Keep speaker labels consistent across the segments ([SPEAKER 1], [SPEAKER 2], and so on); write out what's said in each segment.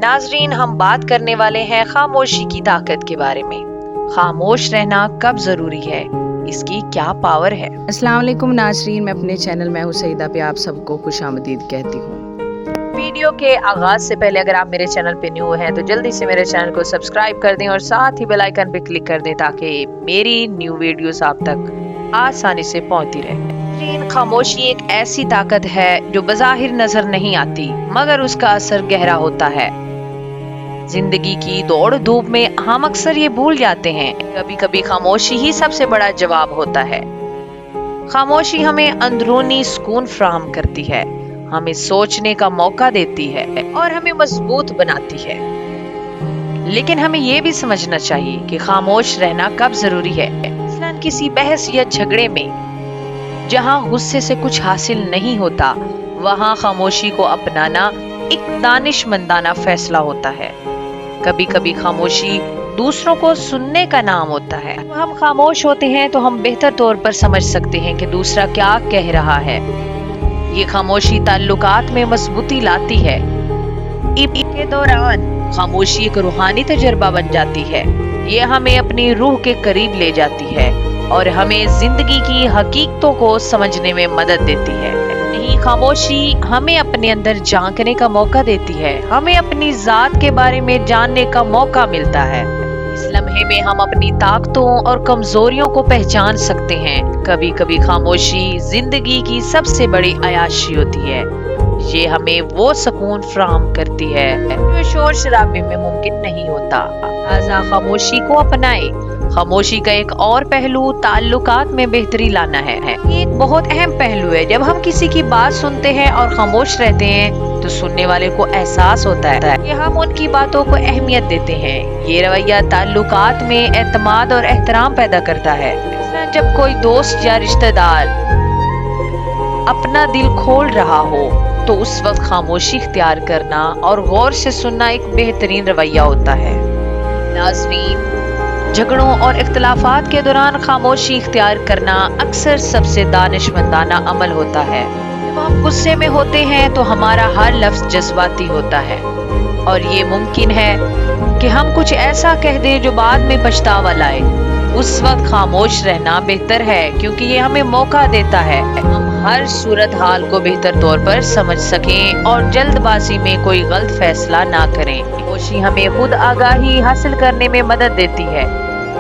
[SPEAKER 1] नाजरीन, हम बात करने वाले हैं खामोशी की ताकत के बारे में। खामोश रहना कब जरूरी है, इसकी क्या पावर है।
[SPEAKER 2] अस्सलाम वालेकुम नाजरीन, मैं अपने चैनल मैं हूं सईदा पे आप सबको खुशामदीद कहती हूँ।
[SPEAKER 1] वीडियो के आगाज से पहले अगर आप मेरे चैनल पे न्यू हैं तो जल्दी से मेरे चैनल को सब्सक्राइब कर दें और साथ ही बेल आइकन पे क्लिक कर दें ताकि मेरी न्यू वीडियोस आप तक आसानी से पहुंचती रहे। खामोशी एक ऐसी ताकत है जो बज़ाहिर नजर नहीं आती मगर उसका असर गहरा होता है। जिंदगी की दौड़ धूप में हम अक्सर ये भूल जाते हैं, कभी कभी खामोशी ही सबसे बड़ा जवाब होता है। खामोशी हमें अंदरूनी सुकून फराहम करती है, हमें सोचने का मौका देती है और हमें मजबूत बनाती है। लेकिन हमें ये भी समझना चाहिए कि खामोश रहना कब जरूरी है। मसलन किसी बहस या झगड़े में जहां गुस्से से कुछ हासिल नहीं होता, वहां खामोशी को अपनाना एक दानिशमंदाना फैसला होता है। कभी कभी खामोशी दूसरों को सुनने का नाम होता है। जब हम खामोश होते हैं तो हम बेहतर तौर पर समझ सकते हैं कि दूसरा क्या कह रहा है। ये खामोशी ताल्लुकात में मजबूती लाती है। ईद के दौरान खामोशी एक रूहानी तजुर्बा बन जाती है। ये हमें अपनी रूह के करीब ले जाती है और हमें जिंदगी की हकीकतों को समझने में मदद देती है। यही खामोशी हमें अपने अंदर झांकने का मौका देती है, हमें अपनी जात के बारे में जानने का मौका मिलता है। इस लम्हे में हम अपनी ताकतों और कमजोरियों को पहचान सकते हैं। कभी कभी खामोशी जिंदगी की सबसे बड़ी अयाशी होती है। ये हमें वो सुकून फराहम करती है जो शोर शराबे में मुमकिन नहीं होता। लिहाजा खामोशी को अपनाएं। खामोशी का एक और पहलू ताल्लुकात में बेहतरी लाना है। ये एक बहुत अहम पहलू है। जब हम किसी की बात सुनते हैं और खामोश रहते हैं तो सुनने वाले को एहसास होता है कि हम उनकी बातों को अहमियत देते हैं। ये रवैया ताल्लुकात में एतमाद और एहतराम पैदा करता है। जब कोई दोस्त या रिश्तेदार अपना दिल खोल रहा हो तो उस वक्त खामोशी इख्तियार करना और गौर से सुनना एक बेहतरीन रवैया होता है। नाज़रीन, झगड़ों और इख्तिलाफात के दौरान खामोशी इख्तियार करना अक्सर सबसे दानिशमंदाना अमल होता है। जब हम गुस्से में होते हैं तो हमारा हर लफ्ज जज्बाती होता है और ये मुमकिन है कि हम कुछ ऐसा कह दें जो बाद में पछतावा लाए। उस वक्त खामोश रहना बेहतर है क्योंकि ये हमें मौका देता है हम हर सूरत हाल को बेहतर तौर पर समझ सकें और जल्दबाजी में कोई गलत फैसला ना करें। खामोशी हमें खुद आगाही हासिल करने में मदद देती है।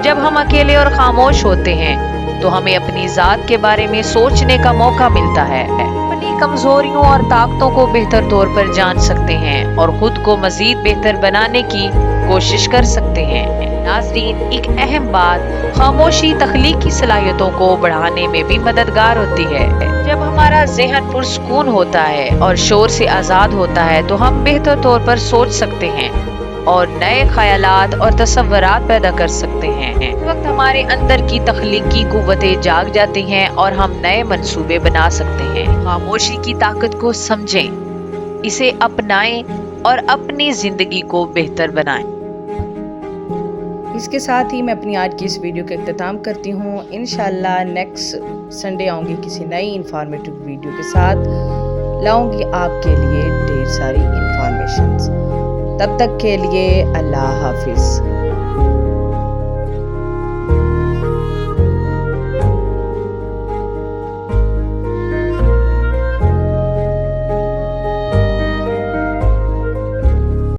[SPEAKER 1] जब हम अकेले और खामोश होते हैं तो हमें अपनी जात के बारे में सोचने का मौका मिलता है। अपनी कमजोरियों और ताकतों को बेहतर तौर पर जान सकते हैं और खुद को मजीद बेहतर बनाने की कोशिश कर सकते हैं। नाज़रीन, एक अहम बात, खामोशी तख्लीकी सलाहियतों को बढ़ाने में भी मददगार होती है। जब हमारा ज़हन पुरसुकून होता है और शोर से आज़ाद होता है तो हम बेहतर तौर पर सोच सकते हैं और नए ख्यालात और तसव्वुरात पैदा कर सकते हैं। इस वक्त हमारे अंदर की तख्लीकी कुव्वतें जाग जाती हैं और हम नए मंसूबे बना सकते हैं। खामोशी की ताकत को समझें, इसे अपनाएं और अपनी जिंदगी को बेहतर बनाएं।
[SPEAKER 2] इसके साथ ही मैं अपनी आज की इस वीडियो का इख्तिताम करती हूँ। इंशाअल्लाह नेक्स्ट संडे आऊँगी किसी नई इंफॉर्मेटिव वीडियो के साथ, लाऊंगी आपके लिए ढेर सारी इंफॉर्मेशंस। तब तक के लिए अल्लाह हाफिज।